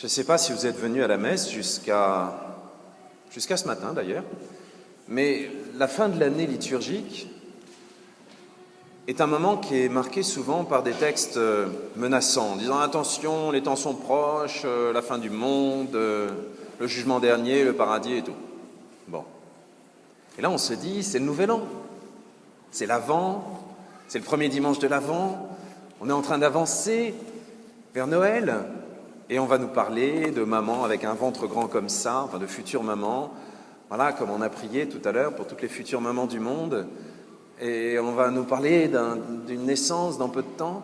Je ne sais pas si vous êtes venus à la messe jusqu'à ce matin d'ailleurs, mais la fin de l'année liturgique est un moment qui est marqué souvent par des textes menaçants, disant attention, les temps sont proches, la fin du monde, le jugement dernier, le paradis et tout. Bon. Et là on se dit, c'est le nouvel an, c'est l'Avent, c'est le premier dimanche de l'Avent, on est en train d'avancer vers Noël. Et on va nous parler de maman avec un ventre grand comme ça, enfin de futures mamans, voilà, comme on a prié tout à l'heure pour toutes les futures mamans du monde. Et on va nous parler d'une naissance dans peu de temps.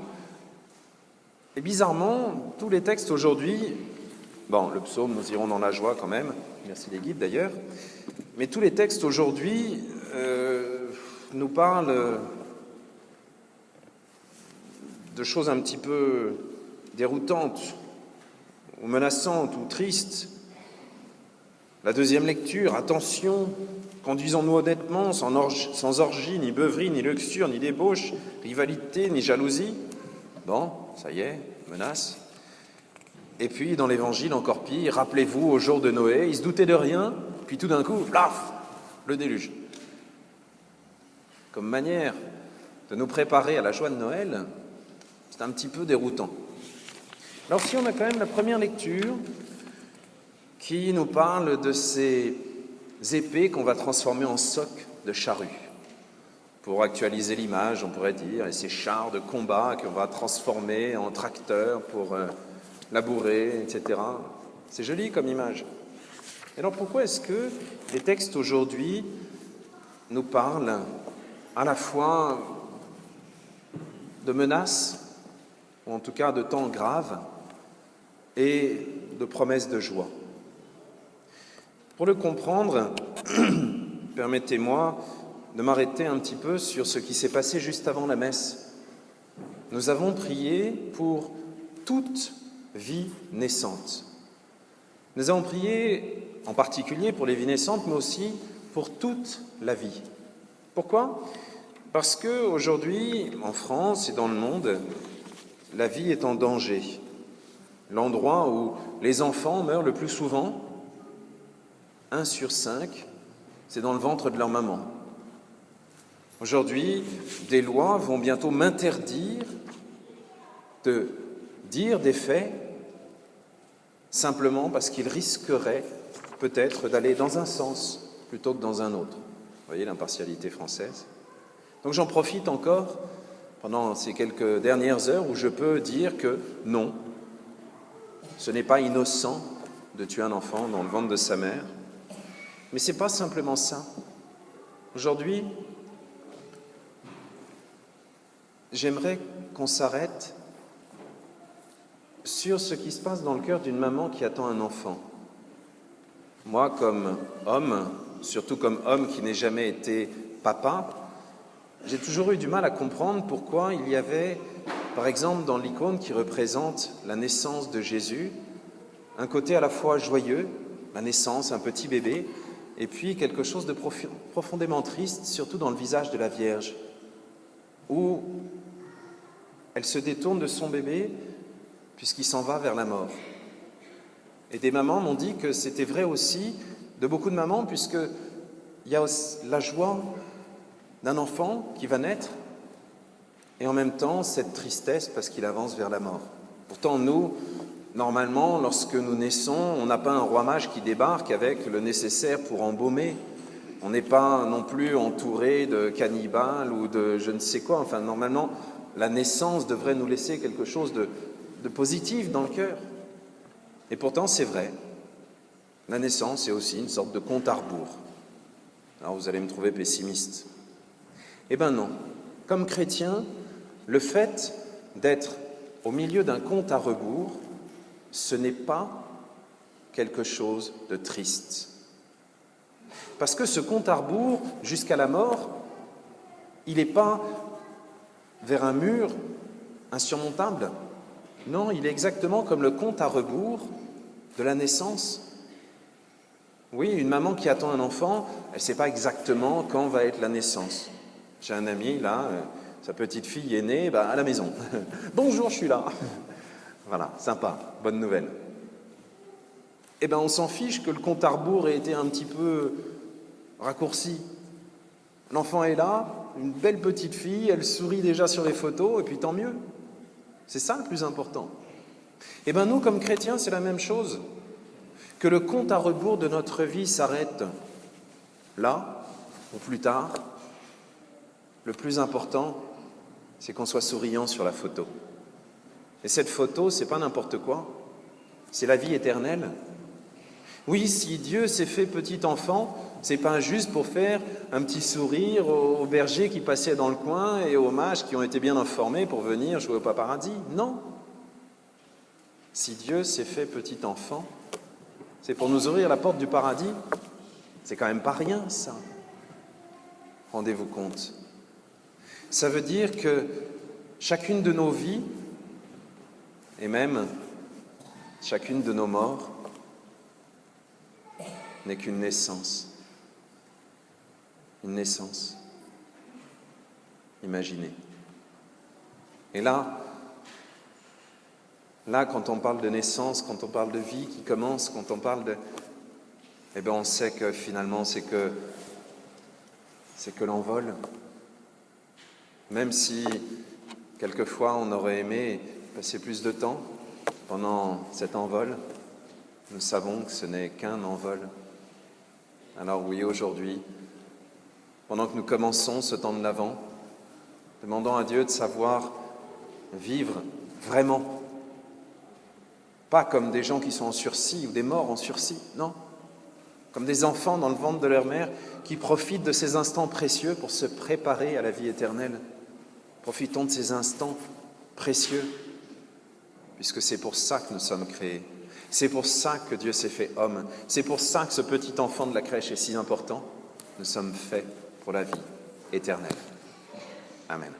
Et bizarrement, tous les textes aujourd'hui, bon, le psaume, nous irons dans la joie quand même, merci les guides d'ailleurs, mais tous les textes aujourd'hui nous parlent de choses un petit peu déroutantes, ou menaçante, ou triste. La deuxième lecture, attention, conduisons-nous honnêtement, sans orgie, ni beuverie, ni luxure, ni débauche, rivalité, ni jalousie. Bon, ça y est, menace. Et puis, dans l'Évangile, encore pire, rappelez-vous, au jour de Noé, ils se doutaient de rien, puis tout d'un coup, plaf, le déluge. Comme manière de nous préparer à la joie de Noël, c'est un petit peu déroutant. Alors si on a quand même la première lecture qui nous parle de ces épées qu'on va transformer en socs de charrues. Pour actualiser l'image, on pourrait dire, et ces chars de combat qu'on va transformer en tracteurs pour labourer, etc. C'est joli comme image. Et alors pourquoi est-ce que les textes aujourd'hui nous parlent à la fois de menaces, ou en tout cas de temps graves, et de promesses de joie. Pour le comprendre, permettez-moi de m'arrêter un petit peu sur ce qui s'est passé juste avant la messe. Nous avons prié pour toute vie naissante. Nous avons prié en particulier pour les vies naissantes, mais aussi pour toute la vie. Pourquoi ? Parce qu'aujourd'hui, en France et dans le monde, la vie est en danger. L'endroit où les enfants meurent le plus souvent, 1 sur 5, c'est dans le ventre de leur maman. Aujourd'hui, des lois vont bientôt m'interdire de dire des faits simplement parce qu'ils risqueraient peut-être d'aller dans un sens plutôt que dans un autre. Vous voyez l'impartialité française. Donc j'en profite encore pendant ces quelques dernières heures où je peux dire que non, ce n'est pas innocent de tuer un enfant dans le ventre de sa mère, mais ce n'est pas simplement ça. Aujourd'hui, j'aimerais qu'on s'arrête sur ce qui se passe dans le cœur d'une maman qui attend un enfant. Moi, comme homme, surtout comme homme qui n'ai jamais été papa, j'ai toujours eu du mal à comprendre pourquoi il y avait, par exemple, dans l'icône qui représente la naissance de Jésus, un côté à la fois joyeux, la naissance, un petit bébé, et puis quelque chose de profondément triste, surtout dans le visage de la Vierge, où elle se détourne de son bébé puisqu'il s'en va vers la mort. Et des mamans m'ont dit que c'était vrai aussi de beaucoup de mamans, puisqu'il y a la joie d'un enfant qui va naître et en même temps cette tristesse parce qu'il avance vers la mort. Pourtant, nous, normalement, lorsque nous naissons, on n'a pas un roi mage qui débarque avec le nécessaire pour embaumer. On n'est pas non plus entouré de cannibales ou de je ne sais quoi. Enfin, normalement, la naissance devrait nous laisser quelque chose de positif dans le cœur. Et pourtant, c'est vrai. La naissance est aussi une sorte de compte à rebours. Alors, vous allez me trouver pessimiste. Eh bien non. Comme chrétien, le fait d'être au milieu d'un compte à rebours, ce n'est pas quelque chose de triste. Parce que ce compte à rebours, jusqu'à la mort, il n'est pas vers un mur insurmontable. Non, il est exactement comme le compte à rebours de la naissance. Oui, une maman qui attend un enfant, elle ne sait pas exactement quand va être la naissance. J'ai un ami, là, sa petite fille est née à la maison. Bonjour, je suis là. Voilà, sympa, bonne nouvelle. eh bien on s'en fiche que le compte à rebours ait été un petit peu raccourci. L'enfant est là, une belle petite fille, elle sourit déjà sur les photos, et puis tant mieux. C'est ça le plus important. Eh bien nous, comme chrétiens, c'est la même chose. Que le compte à rebours de notre vie s'arrête là, ou plus tard. Le plus important, c'est qu'on soit souriant sur la photo. Et cette photo, c'est pas n'importe quoi, c'est la vie éternelle. Oui, si Dieu s'est fait petit enfant, c'est pas juste pour faire un petit sourire aux bergers qui passaient dans le coin et aux mages qui ont été bien informés pour venir jouer au paparazzi. Non. Si Dieu s'est fait petit enfant, c'est pour nous ouvrir la porte du paradis. C'est quand même pas rien, ça. Rendez-vous compte. Ça veut dire que chacune de nos vies, et même chacune de nos morts, n'est qu'une naissance. Une naissance. Imaginez. Et là, quand on parle de naissance, quand on parle de vie qui commence, quand on parle de... Eh bien, on sait que finalement, c'est que l'envol. Même si, quelquefois, on aurait aimé passer plus de temps pendant cet envol, nous savons que ce n'est qu'un envol. Alors oui, aujourd'hui, pendant que nous commençons ce temps de l'Avent, demandons à Dieu de savoir vivre vraiment. Pas comme des gens qui sont en sursis ou des morts en sursis, non. Comme des enfants dans le ventre de leur mère qui profitent de ces instants précieux pour se préparer à la vie éternelle. Profitons de ces instants précieux, puisque c'est pour ça que nous sommes créés. C'est pour ça que Dieu s'est fait homme. C'est pour ça que ce petit enfant de la crèche est si important. Nous sommes faits pour la vie éternelle. Amen.